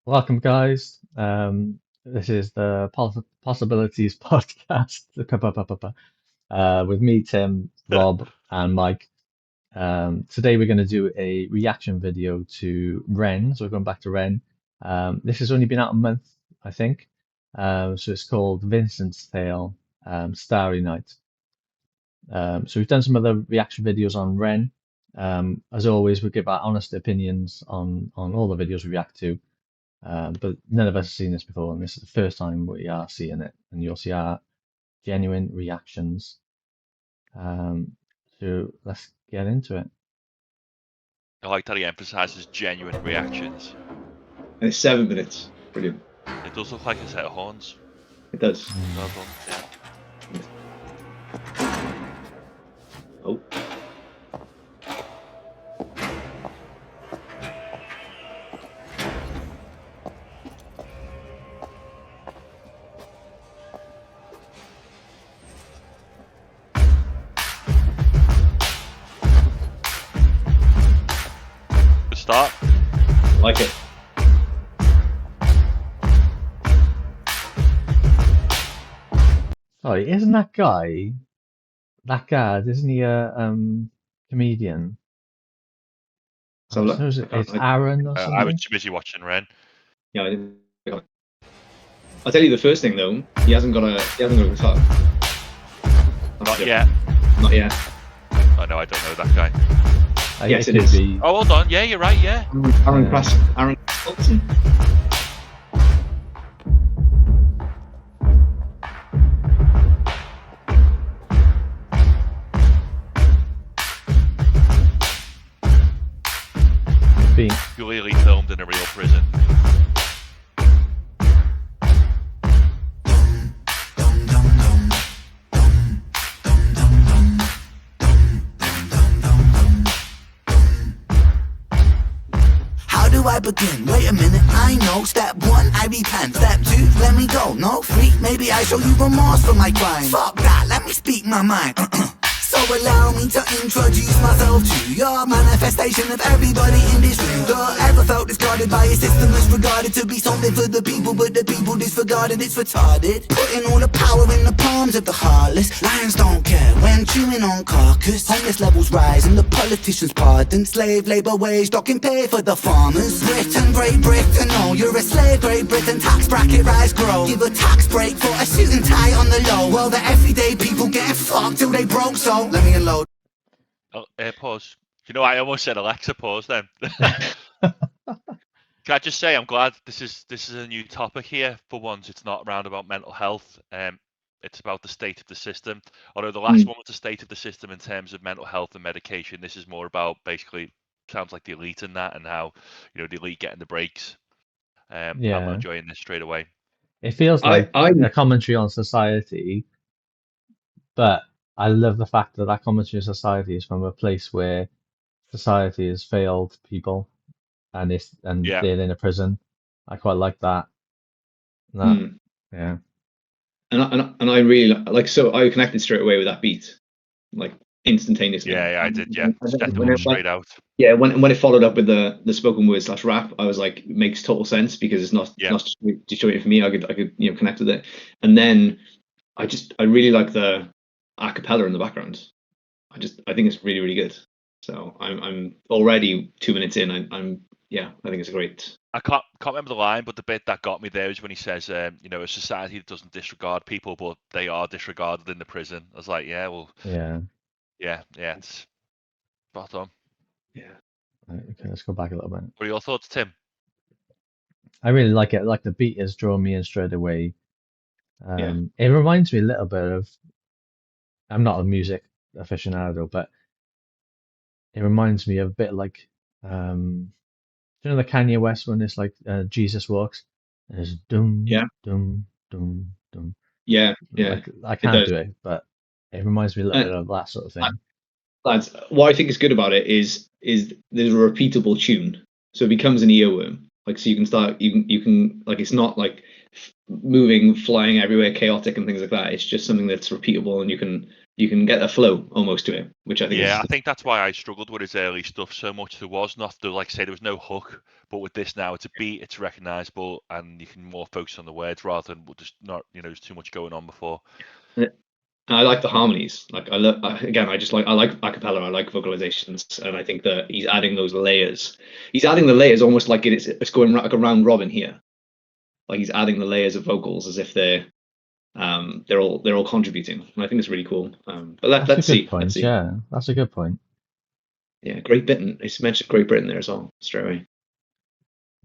Welcome, guys. This is the Possibilities podcast with me, Tim, Rob, and Mike. Today, we're going to do a reaction video to REN. So, we're going back to REN. This has only been out a month, I think. So, it's called Vincent's Tale, Starry Night. So, we've done some other reaction videos on REN. As always, we give our honest opinions on all the videos we react to. But none of us have seen this before, and this is the first time we are seeing it, and you'll see our genuine reactions. So let's get into it. I like that he emphasizes genuine reactions. And it's 7 minutes. Brilliant. It does look like a set of horns. It does. Well done. Yeah. Oh. Good start. Like it. Sorry, isn't that guy isn't he a comedian? So look, It's Aaron or I something. was too busy watching Ren. Yeah, I'll tell you the first thing though. He hasn't got a guitar. Not yet. Not yet. I know, I don't know that guy. Yes, it could is. be. Oh, hold on. Yeah, you're right. Yeah. Aaron Crafton. Be. Clearly filmed in a real prison. How do I begin? Wait a minute, I know. Step 1, I repent. Step 2, let me go. No, 3, maybe I show you remorse for my crime. Fuck that, let me speak my mind. So allow me to introduce myself to your manifestation of everybody in this room. Ever felt discarded by a system that's regarded to be something for the people, but the people disregarded, it's retarded. Putting all the power in the palms of the heartless. Lions don't care when chewing on carcass. Homeless levels rise and the politicians pardon. Slave labour wage docking pay for the farmers. Britain, Great Britain, no, you're a slave. Great Britain, tax bracket rise, grow. Give a tax break for a suit and tie on the low. Well, the everyday people getting fucked till they broke, so let me unload. Oh, pause. You know, I almost said Alexa, pause then. Can I just say, I'm glad this is a new topic here. For once, it's not around about mental health. It's about the state of the system. Although the last one was the state of the system in terms of mental health and medication, this is more about basically sounds like the elite in that and how the elite getting the breaks. I'm enjoying this straight away. It feels like a commentary on society, but I love the fact that that commentary on society is from a place where society has failed people, and they're in a prison. I quite like that. Yeah. And I really like. So I connected straight away with that beat, like instantaneously. Yeah, I did. Yeah, straight out. Yeah, when it followed up with the spoken word / rap, I was like, it makes total sense because it's not disjointed for me. I could connect with it, and then I really like the a cappella in the background. I think it's really, really good. So I'm already 2 minutes in. I think it's great. I can't remember the line, but the bit that got me there is when he says, a society that doesn't disregard people, but they are disregarded in the prison. I was like, yeah, it's spot on. Yeah. Right, okay, let's go back a little bit. What are your thoughts, Tim? I really like it. Like the beat has drawn me in straight away. It reminds me a little bit of. I'm not a music aficionado, but it reminds me of a bit like, do you know the Kanye West one? It's like Jesus Walks. It's dum dum dum dum. Yeah. Like, I can't do it, but it reminds me a little bit of that sort of thing. Lads, what I think is good about it is there's a repeatable tune, so it becomes an earworm. Like, so you can like, it's not like moving, flying everywhere, chaotic and things like that. It's just something that's repeatable, and you can you can get a flow almost to it, which I think I think that's why I struggled with his early stuff so much. There was not the, like I say, there was no hook, but with this now, it's a beat, it's recognizable, and you can more focus on the words rather than just not, there's too much going on before. I like the harmonies. Like I like a cappella. I like vocalizations, and I think that he's adding those layers. He's adding the layers almost like it's going like a round robin here. Like he's adding the layers of vocals as if they're all contributing, and I think it's really cool. But let's see. Point. Yeah, that's a good point. Yeah, Great Britain. It's mentioned Great Britain there as well straight away.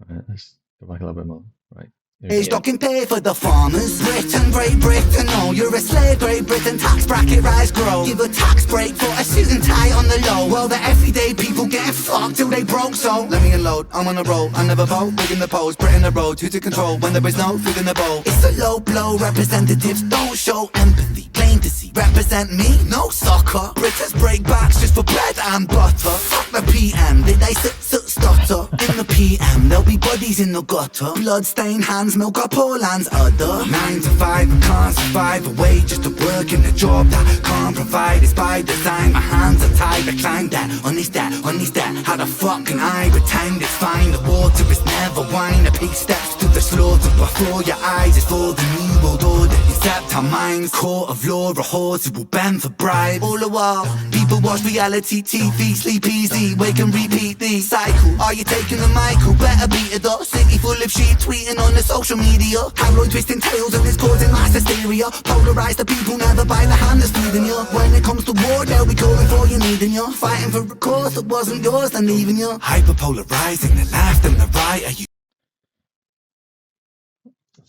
Right, let's go back a little bit more. Right. It's talking pay for the farmers. Britain, Great Britain, oh, you're a slave, Great Britain, tax bracket rise, grow. Give a tax break for a suit and tie on the low. Well, the everyday people getting fucked till they broke, so let me unload, I'm on a roll, I never vote, big in the polls, Britain the road, who to control when there is no food in the bowl. It's a low blow, representatives don't show empathy. Plain to see, represent me, no soccer. Britons break backs just for bread and butter. Fuck the PM, did they stutter? In the PM, there'll be bodies in the gutter. Blood-stained hands, milk up all hands, other 9 to 5, I can't survive away just to work in a job that can't provide. It's by design, my hands are tied. I climb that, on this that. How the fuck can I pretend it's fine? The water is never wine. A pig steps to the slaughter before your eyes. It's for the new world order, except our minds. Court of law, a horse who will bend for bribe. All the while, people watch reality TV, sleep easy, wake and repeat the cycle. Are you taking the Michael? Better beat it up. City full of sheep tweeting on the social media. Tabloid twisting tails and it's causing mass hysteria. Polarize the people, never by the hand that's feeding you. When it comes to war, they'll be calling for you, needing you. Fighting for a cause that wasn't yours, then leaving you. Hyperpolarizing the left and the right.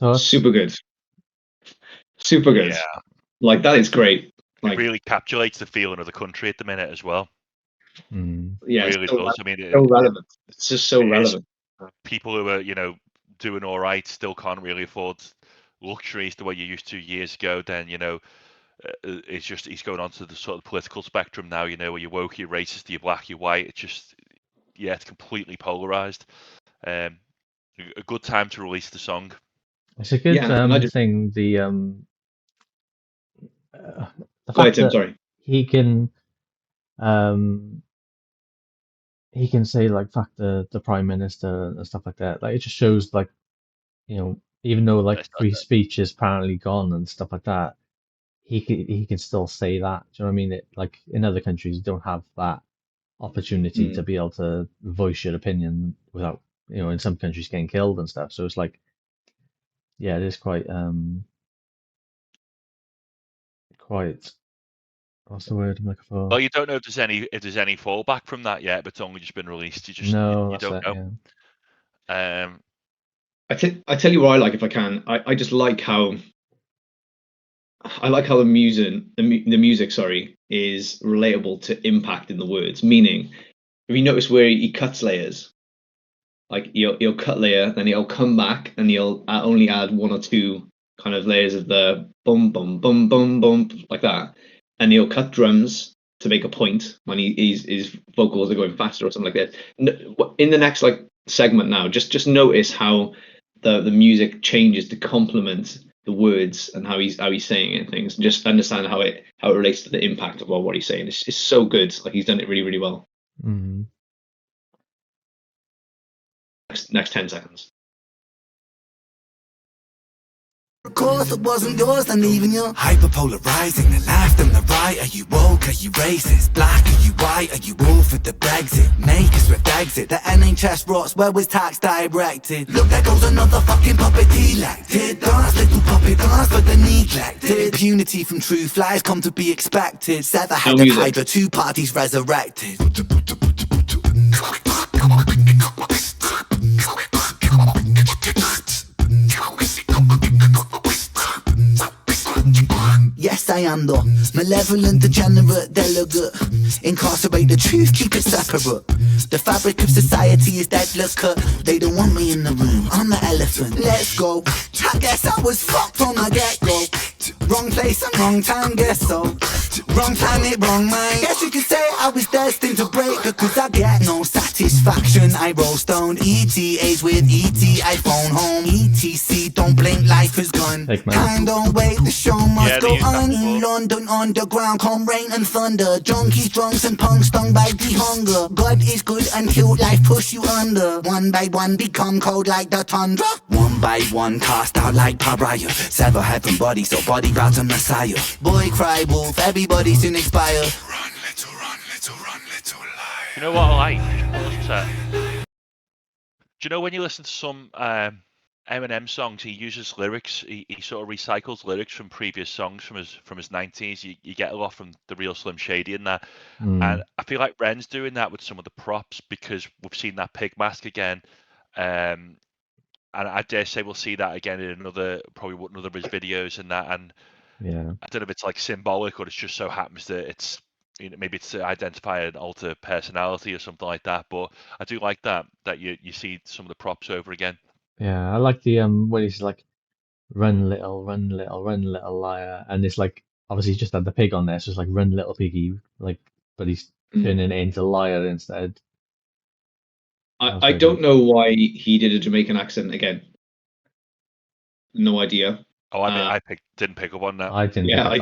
Are you super good? Super good. Yeah. Like that is great. Like, it really encapsulates the feeling of the country at the minute as well. Yeah, it really does. I mean, so relevant. It's just so relevant. People who are, doing all right still can't really afford luxuries the way you used to years ago. Then, it's just he's going on to the sort of political spectrum now. Where you're woke, you're racist, you're black, you're white. It's just, it's completely polarized. A good time to release the song. It's a good thing. The Go ahead, fact Tim, that sorry. he can say like fuck the prime minister and stuff like that. Like it just shows like, even though like free speech is apparently gone and stuff like that, he can still say that. Do you know what I mean? It, like in other countries, you don't have that opportunity to be able to voice your opinion without, in some countries getting killed and stuff. So it's like, yeah, it is quite what's the word I'm looking for? Well, you don't know if there's any fallback from that yet, but it's only just been released. You don't know. Yeah. I tell you what I like, if I can. I just like how the music is relatable to impact in the words. Meaning, have you noticed where he cuts layers? Like he'll cut layer, then he'll come back and he'll only add one or two kind of layers of the bum bum bum bum bum like that, and he'll cut drums to make a point when his vocals are going faster or something like that. In the next segment now, just notice how the music changes to complement the words and how he's saying it and things. Just understand how it relates to the impact of what he's saying. It's so good. Like he's done it really, really well. Mm-hmm. Next 10 seconds. Of course it wasn't yours, then leaving you. Hyperpolarizing the left and the right. Are you woke? Are you racist? Black? Are you white? Are you all for the Brexit? Make us with exit. The NHS rots. Where was tax directed? Look, there goes another fucking puppet elected. Dance, little puppet, dance for the neglected. Impunity from truth lies come to be expected. Sever head of Hydra, two parties resurrected. Yes, I am the malevolent, degenerate delegate. Incarcerate the truth, keep it separate. The fabric of society is dead, look cut. They don't want me in the room, I'm the elephant. Let's go. I guess I was fucked from the get-go. Wrong place and wrong time, guess so. Wrong planet, wrong mind. Guess you could say I was destined to break, because I get no satisfaction. I roll stone, ETAs with ET, I phone home, ETC, don't blink, life is gone. Time don't wait, the show must go on. In London underground, come rain and thunder. Junkies, drunks and punks stung by the hunger. God is good until life push you under. One by one become cold like the tundra. One by one cast out like pariah. Sever heaven body, so body bow to Messiah. Boy cry wolf, everybody soon expire. Run little lion. You know what I like? Do you know when you listen to some Eminem songs, he uses lyrics, he sort of recycles lyrics from previous songs from his 90s. You get a lot from the real Slim Shady in that. And I feel like Ren's doing that with some of the props, because we've seen that pig mask again. And I dare say we'll see that again in another of his videos and that. And yeah, I don't know if it's like symbolic or it's just so happens that it's, you know, maybe it's to identify an alter personality or something like that. But I do like that you see some of the props over again. yeah. I like the when he's like, run little liar, and it's like obviously he just had the pig on there, so it's like run little piggy, like, but he's turning it into liar instead. I don't know why he did a Jamaican accent again. No idea. Oh, I didn't pick up on that. I didn't. Yeah, I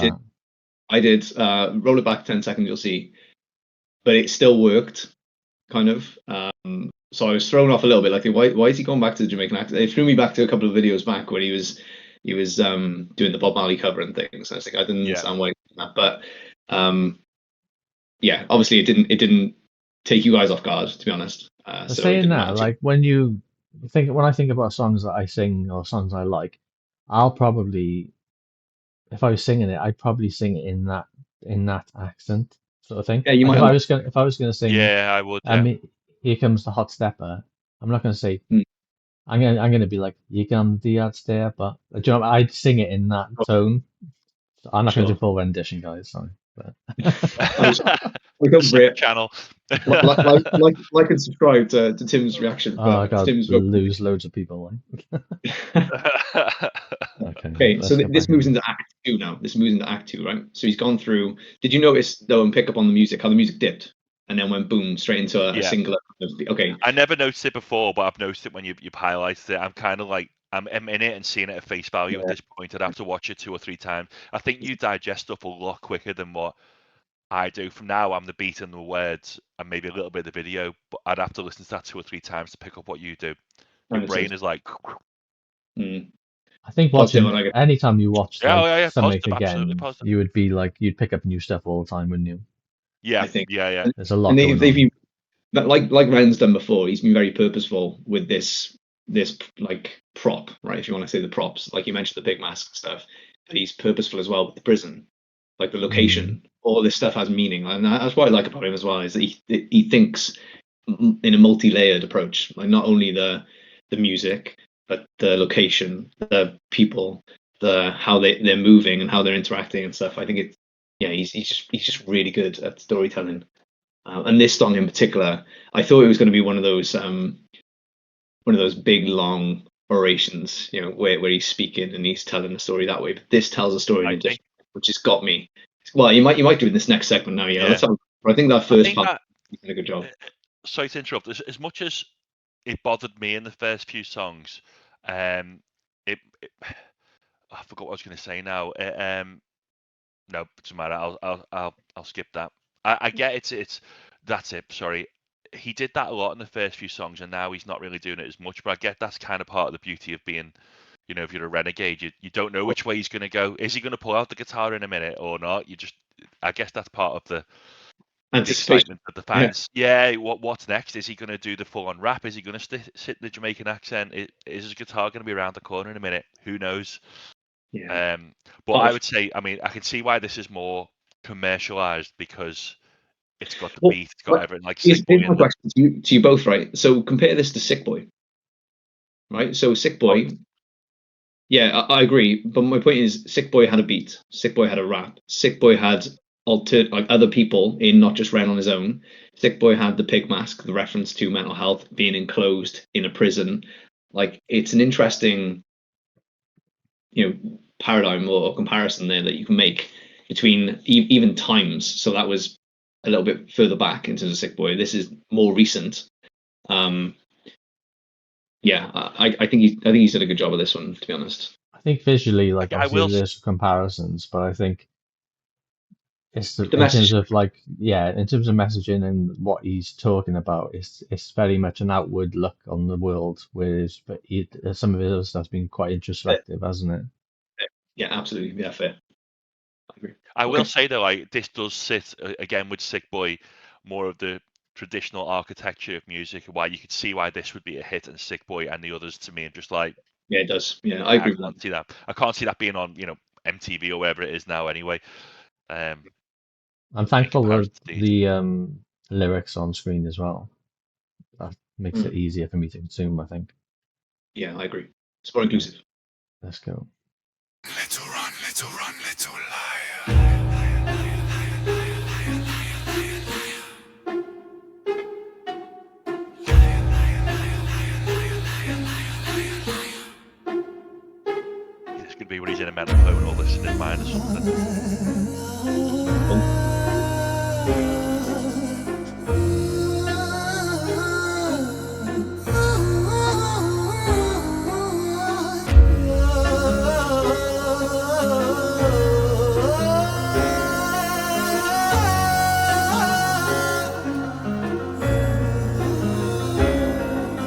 did. Roll it back 10 seconds, you'll see. But it still worked, kind of. So I was thrown off a little bit. Like, why is he going back to the Jamaican accent? It threw me back to a couple of videos back when he was doing the Bob Marley cover and things. And I was like, I didn't understand why he did that. But yeah, obviously it didn't take you guys off guard, to be honest. So saying that, like when I think about songs that I sing or songs I like, I'll probably, if I was singing it, I'd probably sing it in that accent sort of thing. Yeah, you like might. If I was gonna sing, I would. Here comes the hot stepper. I'm not gonna say. I'm gonna be like, here comes the hot stepper. Do you know? I'd sing it in that tone. So I'm not gonna do full rendition, guys. Sorry. But... we go for it. Channel. like and subscribe to Tim's reaction. Oh God, lose loads of people. Okay, so this moves into Act 2 now. This moves into Act 2, right? So he's gone through. Did you notice though, and pick up on the music, how the music dipped and then went boom straight into a single? Okay. I never noticed it before, but I've noticed it when you've highlighted it. I'm kind of like, I'm in it and seeing it at face value at this point. I'd have to watch it 2 or 3 times. I think you digest stuff a lot quicker than what I do. From now, I'm the beat and the words and maybe a little bit of the video, but I'd have to listen to that 2 or 3 times to pick up what you do. Your brain is like... I think anytime you watch something positive, again, you would be like, you'd pick up new stuff all the time, wouldn't you? Yeah, I think. Yeah. There's a lot. And they've been, like Ren's done before. He's been very purposeful with this like prop, right? If you want to say the props, like you mentioned the big mask stuff, but he's purposeful as well with the prison, like the location. All this stuff has meaning, and that's what I like about him as well. Is that he thinks in a multi-layered approach, like not only the music, but the location, the people, how they're moving and how they're interacting and stuff. I think he's just really good at storytelling. And this song in particular, I thought it was going to be one of those big long orations, you know, where he's speaking and he's telling the story that way. But this tells a story which has got me. Well, you might do it in this next segment now. Yeah. I think that first part did a good job. Sorry to interrupt. As much as it bothered me in the first few songs, I forgot what I was going to say now. No, it doesn't matter. I'll skip that. I get it's that's it. Sorry, he did that a lot in the first few songs, and now he's not really doing it as much. But I get that's kind of part of the beauty of being, you know, if you're a renegade, you don't know which way he's going to go. Is he going to pull out the guitar in a minute or not? I guess that's part of the excitement of the fans. Yeah. What's next? Is he going to do the full-on rap? Is he going to sit the Jamaican accent? Is his guitar going to be around the corner in a minute? Who knows? Yeah. But I would say, I mean, I can see why this is more commercialized because it's got the beat, it's got everything. Like Sick Boy. My question to you both, right? So compare this to Sick Boy, right? So Sick Boy, I agree. But my point is, Sick Boy had a beat. Sick Boy had a rap. Sick Boy had other people in, not just Ren on his own. Sick Boy had the pig mask, the reference to mental health, being enclosed in a prison. Like, it's an interesting, paradigm or comparison there that you can make between even times. So that was a little bit further back in terms of Sick Boy. This is more recent. Yeah, I think he's done a good job of this one, to be honest. I think visually, like I obviously will. there's comparisons, but I think it's The in message, terms of in terms of messaging and what he's talking about, it's very much an outward look on the world, whereas some of his other stuff's been quite introspective, hasn't it? yeah, absolutely, yeah, fair. I agree. I will Okay. say though, like this does sit again with Sick Boy, more of the traditional architecture of music, and why you could see why this would be a hit, and Sick Boy and the others to me, and just like Yeah, it does. Yeah, I I agree with can't that. see that. I can't see that being on MTV or wherever it is now. Anyway, I'm in thankful comparison that to these. the lyrics on screen as well. That makes it Mm. easier for me to consume, I think. Yeah, I agree. It's more inclusive. Let's go. Little run, little run, little liar. This could be when he's in a mental home and all this in his mind or something.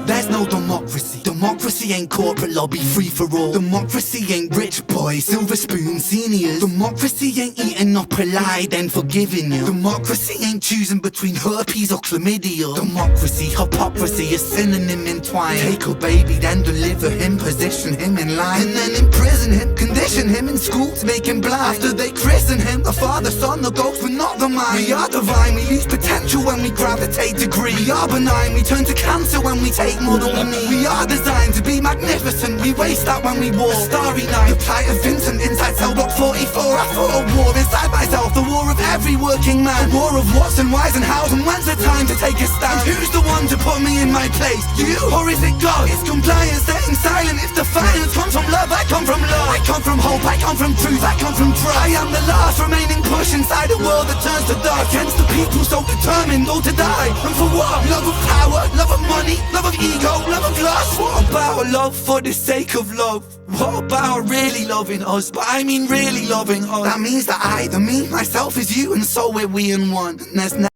There's no democracy. Democracy ain't corporate lobby free for all. Democracy ain't rich boys, silver spoon seniors. Democracy ain't eating up a lie then forgiving you. Democracy ain't choosing between herpes or chlamydia. Democracy, hypocrisy, a synonym entwined. Take a baby, then deliver him, position him in line, and then imprison him, condition him in schools, make him blind. After they christen him, the Father, Son, the Ghost, but not the mind. We are divine, we lose potential when we gravitate degree. We are benign, we turn to cancer when we take more than we need. We are designed to be magnificent, we waste that when we walk. Starry night, the plight of Vincent inside cell block 44. I fought a war inside myself, the war of every working man. The war of what's and why's and how's, and when's the time to take a stand? And who's the one to put me in my place? You, or is it God? It's compliance, staying silent. If defiance comes from love, I come from love. I come from hope, I come from truth, I come from trust. I am the last remaining push inside a world that turns to dust. Against the people so determined all to die. And for what? Love of power, love of money, love of ego, love of lust. What about love for the sake of love? What about really loving us? But I mean really loving us. That means that I, the me, myself is you, and so we're we in one. And there's no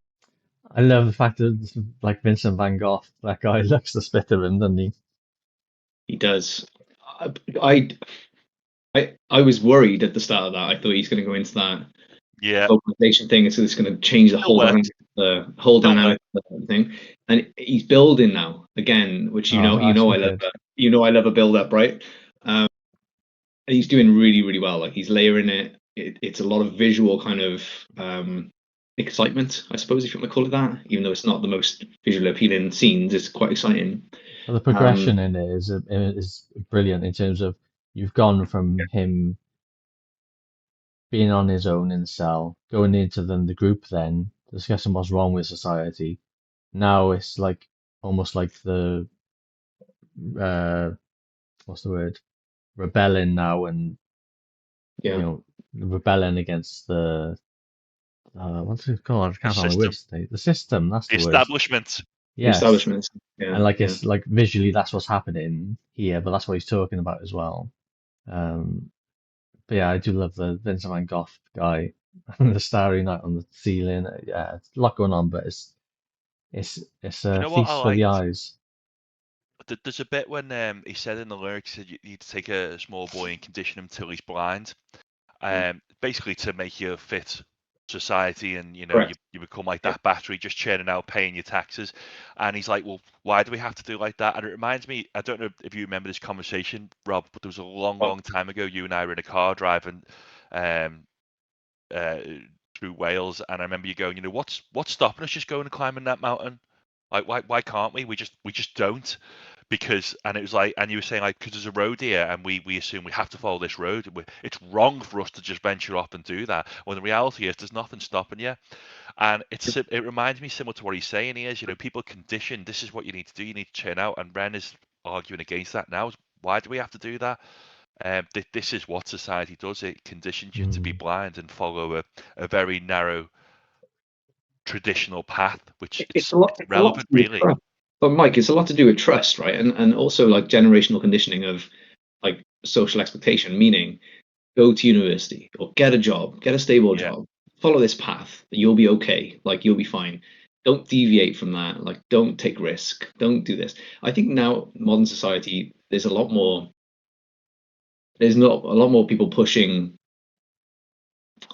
I love the fact that like Vincent van Gogh, that guy looks the spit of him, doesn't he? He does. I was worried at the start of that. I thought he's going to go into that Yeah, vocalization thing, so it's going to change the Still whole works. dynamic, dynamic works. of the thing. And he's building now again, which Oh, I love. wicked. I love a build up, right? And he's doing really, really well. Like he's layering it. It's a lot of visual kind of excitement, I suppose, if you want to call it that. Even though it's not the most visually appealing scenes, it's quite exciting. Well, the progression in it is brilliant in terms of you've gone from him being on his own in the cell, going into the group, then discussing what's wrong with society. Now it's like almost like the what's the word? Rebelling now, and rebelling against the what's it called? I can't find the word today. The system. That's the word. Establishment. Yes. Establishment. Yeah. And like it's like visually that's what's happening here, but that's what he's talking about as well. But yeah, I do love the Vincent van Gogh guy and the Starry Night on the ceiling. Yeah, it's a lot going on, but it's a feast for the eyes. There's a bit when he said in the lyrics that you need to take a small boy and condition him till he's blind, basically to make you fit society, and you become like that battery just churning out, paying your taxes. And he's like, well, why do we have to do like that? And it reminds me, I don't know if you remember this conversation, Rob, but there was a long time ago, you and I were in a car driving through Wales, and I remember you going, what's stopping us just going and climbing that mountain? Like, why can't we? We just don't. Because, and it was like, and you were saying like, because there's a road here, and we assume we have to follow this road. It's wrong for us to just venture off and do that. When the reality is, there's nothing stopping you. And it reminds me similar to what he's saying. He is, people condition. This is what you need to do. You need to churn out. And Ren is arguing against that now. Why do we have to do that? this is what society does. It conditions you to be blind and follow a very narrow traditional path, which It's it's a lot. It's a lot to irrelevant, do with really. trust. But Mike, it's a lot to do with trust, right? And also like generational conditioning of like social expectation, meaning go to university or get a job, get a stable Yeah, job, follow this path, you'll be okay, like you'll be fine. Don't deviate from that, like don't take risk, don't do this. I think now modern society, there's not a lot more people pushing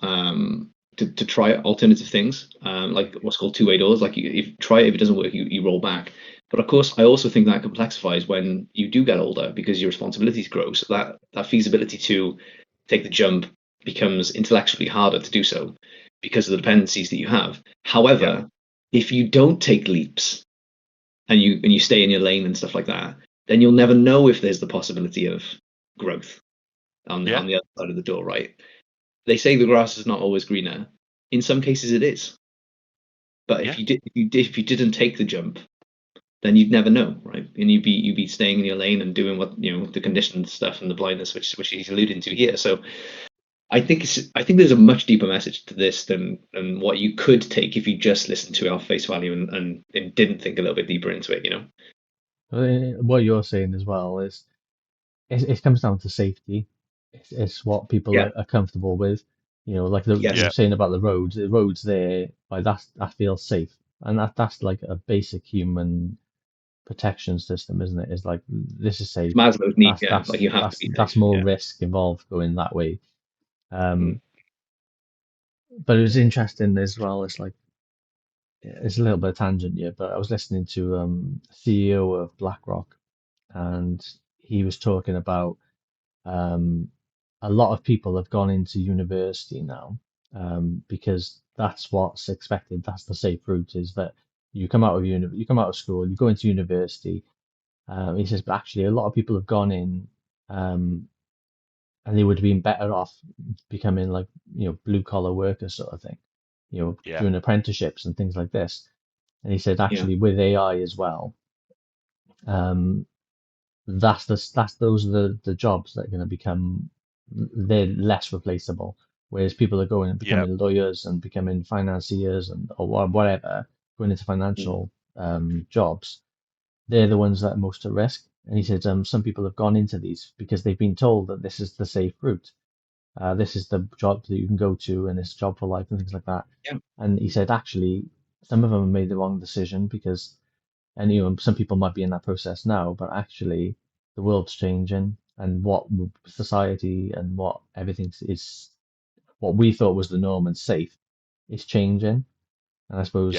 to try alternative things, like what's called two-way doors. Like if try it, if it doesn't work, you roll back. But of course, I also think that complexifies when you do get older because your responsibilities grow. So that feasibility to take the jump becomes intellectually harder to do so because of the dependencies that you have. However, if you don't take leaps and you stay in your lane and stuff like that, then you'll never know if there's the possibility of growth on yeah, the other side of the door, right? They say the grass is not always greener. In some cases, it is. But yeah, if you didn't take the jump, then you'd never know, right? And you'd be staying in your lane and doing what the conditioned stuff and the blindness, which he's alluding to here. So I think there's a much deeper message to this than what you could take if you just listened to it off face value and didn't think a little bit deeper into it. What you're saying as well is it comes down to safety. It's what people Yeah. are comfortable with. Like you Yes. were saying about the roads. The roads there, like that feels safe, and that's like a basic human protection system, isn't it? It's like this is It's safe. Maslow's need. That's Yeah. Like that's you have to that's be that's safe. more Yeah. risk involved going that way. Mm. Um, but it was interesting as well. It's like it's a little bit of tangent here, but I was listening to CEO of BlackRock, and he was talking about um, a lot of people have gone into university now because that's what's expected. That's the safe route is that you come out of school, you go into university. He says, but actually, a lot of people have gone in um, and they would have been better off becoming like blue collar workers sort of thing, yeah, doing apprenticeships and things like this. And he said, Yeah. actually, with AI as well, um, that's those are the jobs that are going to become they're less replaceable. Whereas people are going and yeah, becoming lawyers and becoming financiers and or whatever, going into Mm. financial jobs, they're the ones that are most at risk. And he said some people have gone into these because they've been told that this is the safe route. This is the job that you can go to, and it's a job for life and things like that. Yeah. And he said actually, some of them have made the wrong decision because and some people might be in that process now, but actually the world's changing, and what society and what everything is, what we thought was the norm and safe, is changing. And I yeah, suppose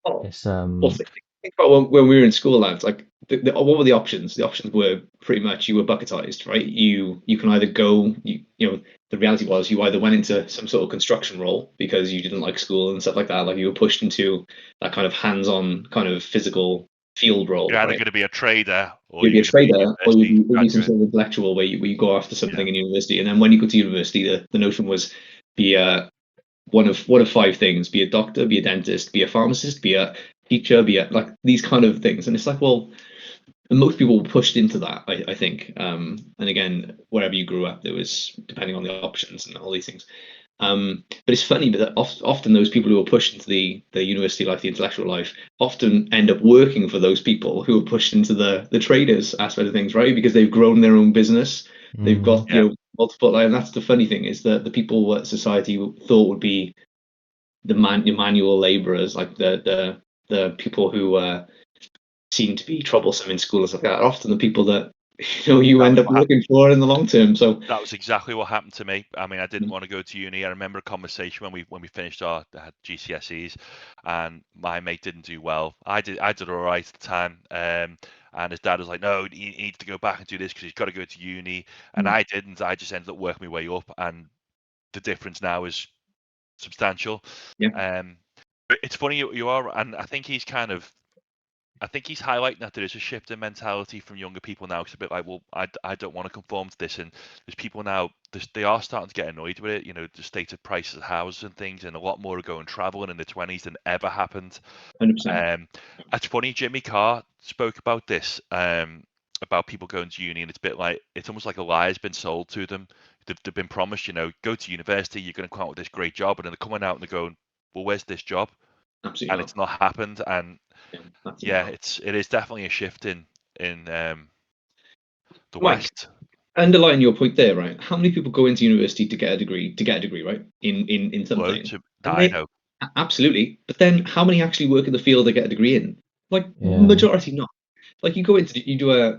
Oh, it's well, think about when we were in school, lads. Like, what were the options? The options were pretty much you were bucketized, right? You can either go, the reality was you either went into some sort of construction role because you didn't like school and stuff like that. Like you were pushed into that kind of hands-on, kind of physical field role, you're either right? going to be a trader or You'd you're be a going to be a trader, or university you'd be some graduate. sort of intellectual where you go after Yeah, something in university. And then when you go to university, the notion was be one of five things: be a doctor, be a dentist, be a pharmacist, be a teacher, be a like these kind of things. And it's like, well, and most people were pushed into that, I think. And again, wherever you grew up, there was depending on the options and all these things. But it's funny that often those people who are pushed into the university life, the intellectual life, often end up working for those people who are pushed into the traders aspect of things, right? Because they've grown their own business, they've got yeah, multiple. And that's the funny thing is that the people that society thought would be your manual laborers, like the people who seem to be troublesome in school and stuff like that, are often the people that you that end was up what happened. working for in the long term. So That was exactly what happened to me. I mean, I didn't want to go to uni. I remember a conversation when we finished our GCSEs, and my mate didn't do well. I did all right at the time, and his dad was like, "No, he needs to go back and do this because he's got to go to uni." And I didn't. I just ended up working my way up, and the difference now is substantial. yeah, But it's funny you are, and I think he's highlighting that there is a shift in mentality from younger people now. It's a bit like, well, I don't want to conform to this, and there's people now they are starting to get annoyed with it. The state of prices of houses and things, and a lot more are going traveling in the 20s than ever happened. 100%. It's funny. Jimmy Carr spoke about this. about people going to uni, and it's a bit like it's almost like a lie has been sold to them. They've been promised, go to university, you're going to come out with this great job, and then they're coming out and they're going, well, where's this job? Absolutely And not. it's not happened. And Yeah, it is definitely a shift in the Mike, West. Underline your point there, right? How many people go into university to get a degree, right? In something. Loads that I know. Absolutely. But then how many actually work in the field they get a degree in? Like majority not. Like you go into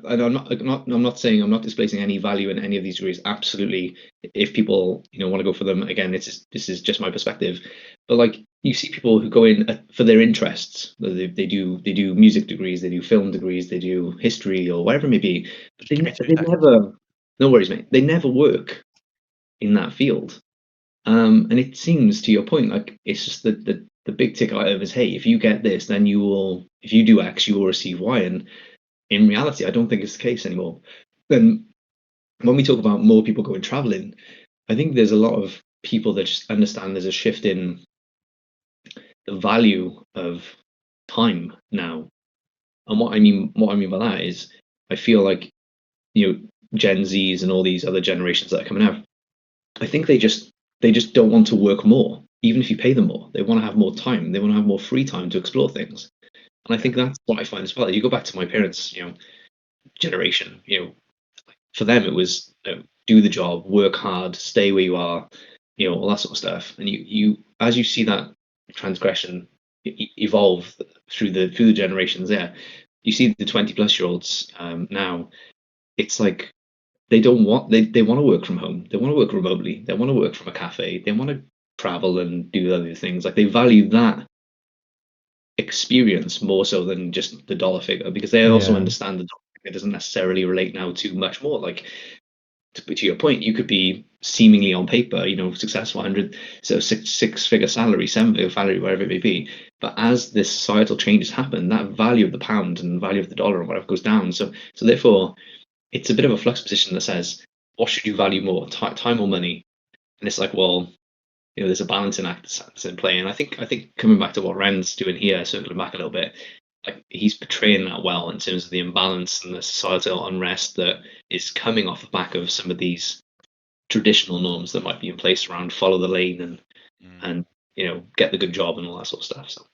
and I'm not saying, I'm not displacing any value in any of these degrees. Absolutely. If people, want to go for them, again, this is just my perspective. But like you see people who go in for their interests. They do music degrees, they do film degrees, they do history or whatever it may be. But they never, no worries, mate. They never work in that field. And it seems, to your point, like it's just the big tick item is, hey, if you get this, then if you do X, you will receive Y. And in reality, I don't think it's the case anymore. Then when we talk about more people going traveling, I think there's a lot of people that just understand there's a shift in the value of time now. And what I mean by that is I feel like, Gen Zs and all these other generations that are coming out, I think they just don't want to work more, even if you pay them more. They want to have more time. They want to have more free time to explore things. And I think that's what I find as well. You go back to my parents, generation, for them it was do the job, work hard, stay where you are, all that sort of stuff. And you as you see that transgression evolve through the generations there, you see the 20+ year olds now. It's like they don't want they want to work from home. They want to work remotely. They want to work from a cafe. They want to travel and do other things. Like they value that experience more so than just the dollar figure, because they also understand that it doesn't necessarily relate now to much more. Like to your point, you could be seemingly on paper, successful, 6-figure salary, 7-figure salary, wherever it may be. But as this societal changes happen, that value of the pound and value of the dollar and whatever goes down. So therefore, it's a bit of a flux position that says, what should you value more, time or money? And it's like, well, there's a balancing act that's in play. And I think coming back to what Ren's doing here, circling back a little bit, like he's portraying that well in terms of the imbalance and the societal unrest that is coming off the back of some of these traditional norms that might be in place around follow the lane and get the good job and all that sort of stuff. So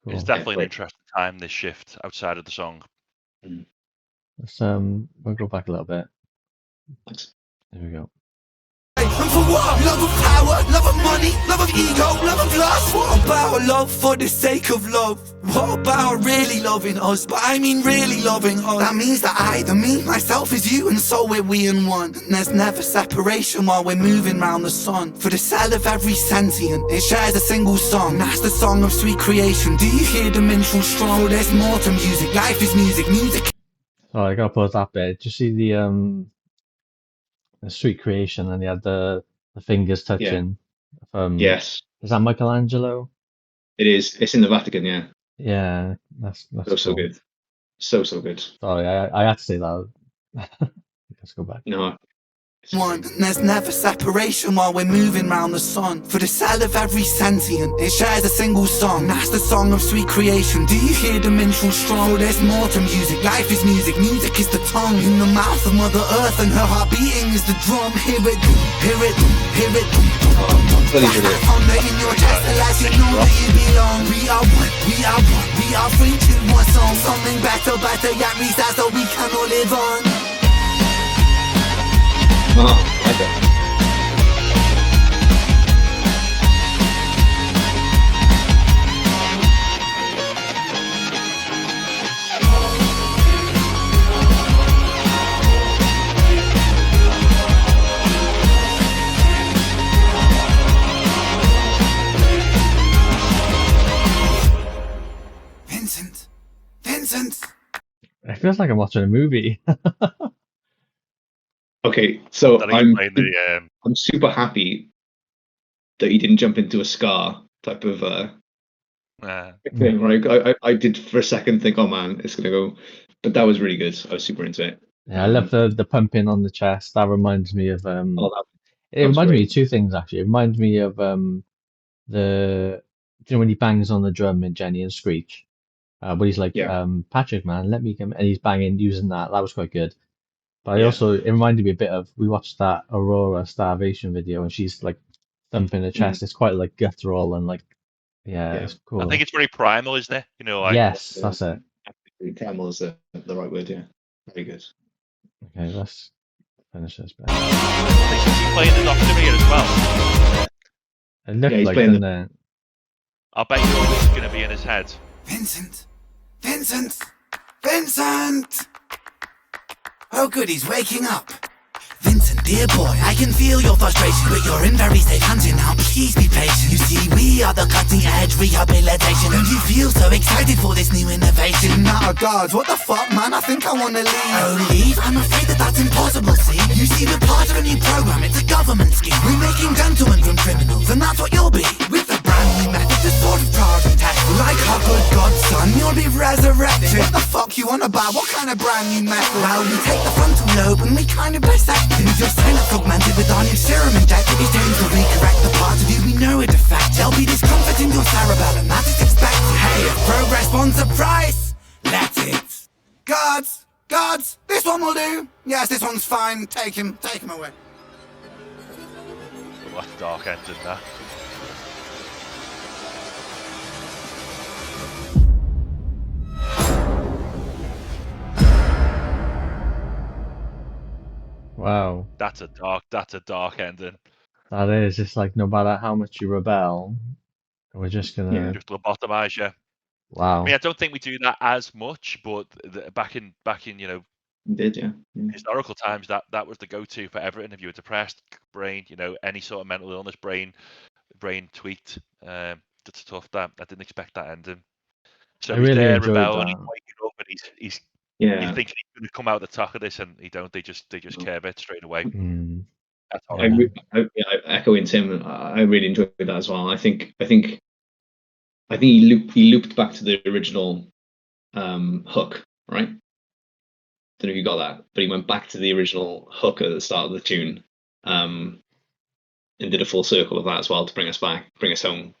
it's definitely an interesting time, this shift outside of the song. Let's we'll go back a little bit. Thanks. There we go. And for what? Love of power, love of money, love of ego, love of lust. What about love for the sake of love? What about really loving us? But I mean really loving us. That means that I, the me, myself is you, and so we're we in one. And there's never separation while we're moving round the sun. For the cell of every sentient, it shares a single song. And that's the song of sweet creation. Do you hear the minstrel strong? Oh, there's more to music. Life is music. Music. Oh, I gotta pause that bit. Did you see the street creation, and he had the fingers touching? Yes. Is that Michelangelo? It is. It's in the Vatican, yeah. Yeah, that's so cool. good. So good. Sorry, I had to say that. Let's go back. No. One, and there's never separation while we're moving round the sun. For the cell of every sentient, it shares a single song. And that's the song of sweet creation. Do you hear the minstrel strong? Oh, there's more to music. Life is music. Music is the tongue in the mouth of Mother Earth, and her heart beating is the drum. Hear it, hear it, hear it. Thunder in your chest, and let you know that you belong. We are one, we are one, we are free to one song. Something better, yeah, that's so we can all live on. Okay. Vincent. It feels like I'm watching a movie. Okay, so I'm super happy that he didn't jump into a Scar type of thing, right? I did for a second think, oh man, it's gonna go, but that was really good. I was super into it. Yeah, I love the pumping on the chest. That reminds me of it reminds me of two things actually. It reminds me of do you know when he bangs on the drum in Jenny and Screech? but he's like, Yeah. Patrick, man, let me come, and he's banging using that. That was quite good. But I Yeah. also, it reminded me a bit of, we watched that Aurora starvation video, and she's like thumping her chest. It's quite like guttural and like, yeah, Yeah. it's I think cool. it's very primal, isn't it? You know, like Yes, that's it. Primal is the right word. Yeah. Very good. Okay, let's finish this bit. I think he's playing the doctor here as well. It looked Yeah, he's like, playing didn't it? I'll bet you all this is going to be in his head. Vincent! Vincent! Vincent! Oh good, he's waking up. Vincent, dear boy, I can feel your frustration, but you're in very safe hands now. Please be patient. You see, we are the cutting edge rehabilitation. Don't you feel so excited for this new innovation? Oh God, what the fuck, man? I think I wanna leave. Oh, leave? I'm afraid that that's impossible, see? You see, we're part of a new program, it's a government scheme. We're making gentlemen from criminals, and that's what you'll be. With a brand new method, the sort of charge and test. Like our good godson, you'll be resurrected. What the fuck you on about? What kind of brand new method? Well, we take the frontal lobe and we kind of dissect it. Your synapse augmented with our new serum injected. It's aimed to recorrect the parts of you we know are defect. There'll be discomfort in your cerebellum, that is expected. Hey, if progress wants a price, let it. Guards, this one will do. Yes, this one's fine. Take him away. Well, that's dark ending that. Wow. That's a dark ending. That is just like, no matter how much you rebel, we're just gonna, Just lobotomize you. I wow. mean, I don't think we do that as much, but back in you know, Did yeah. historical times, that was the go-to for everything. If you were depressed, brain, you know, any sort of mental illness, brain tweaked. That's tough. That I didn't expect that ending. So I he's really there enjoyed rebelling, he's that. waking up, and he's Yeah. you think he's going to come out the top of this, and he don't. They just curb it straight away. Mm, That's I horrible. echoing Tim. I really enjoyed that as well. I think he looped back to the original hook, right? Don't know if you got that, but he went back to the original hook at the start of the tune, and did a full circle of that as well to bring us back, bring us home.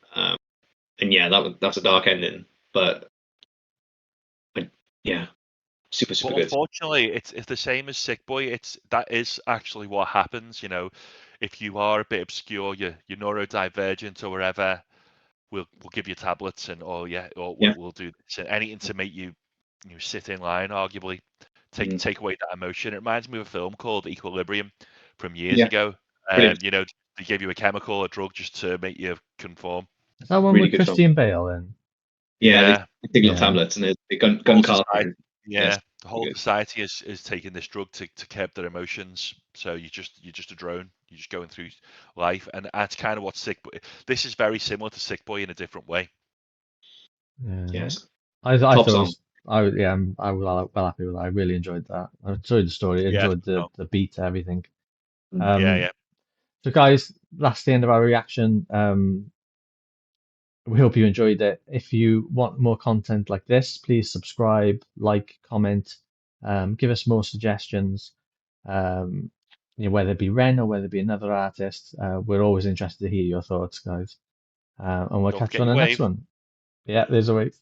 And yeah, that's a dark ending, but yeah, super But good. unfortunately, it's the same as Sick Boy. That is actually what happens. You know, if you are a bit obscure, you're neurodivergent or whatever, we'll give you tablets and we'll do this and anything to make you sit in line. Arguably, take away that emotion. It reminds me of a film called Equilibrium from years ago. Brilliant. You know, they give you a chemical, a drug, just to make you conform. is that one Really with good film. Christian Bale then? Yeah, they take Yeah. tablets and the gun Whole card. society, Yes, the whole good. society is taking this drug to curb their emotions. So you're just a drone. You're just going through life, and that's kind of what Sick Boy. This is very similar to Sick Boy in a different way. Yeah. Yes. I Top thought it song. was, I'm well happy with that. I really enjoyed that. I enjoyed the story. I Yeah, enjoyed the beat, everything. yeah. So guys, that's the end of our reaction. We hope you enjoyed it. If you want more content like this, please subscribe, like, comment, give us more suggestions. Whether it be Ren or whether it be another artist, we're always interested to hear your thoughts, guys. And we'll Don't catch you forget on your the next wave. one. Yeah, there's a wave.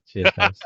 Cheers, guys.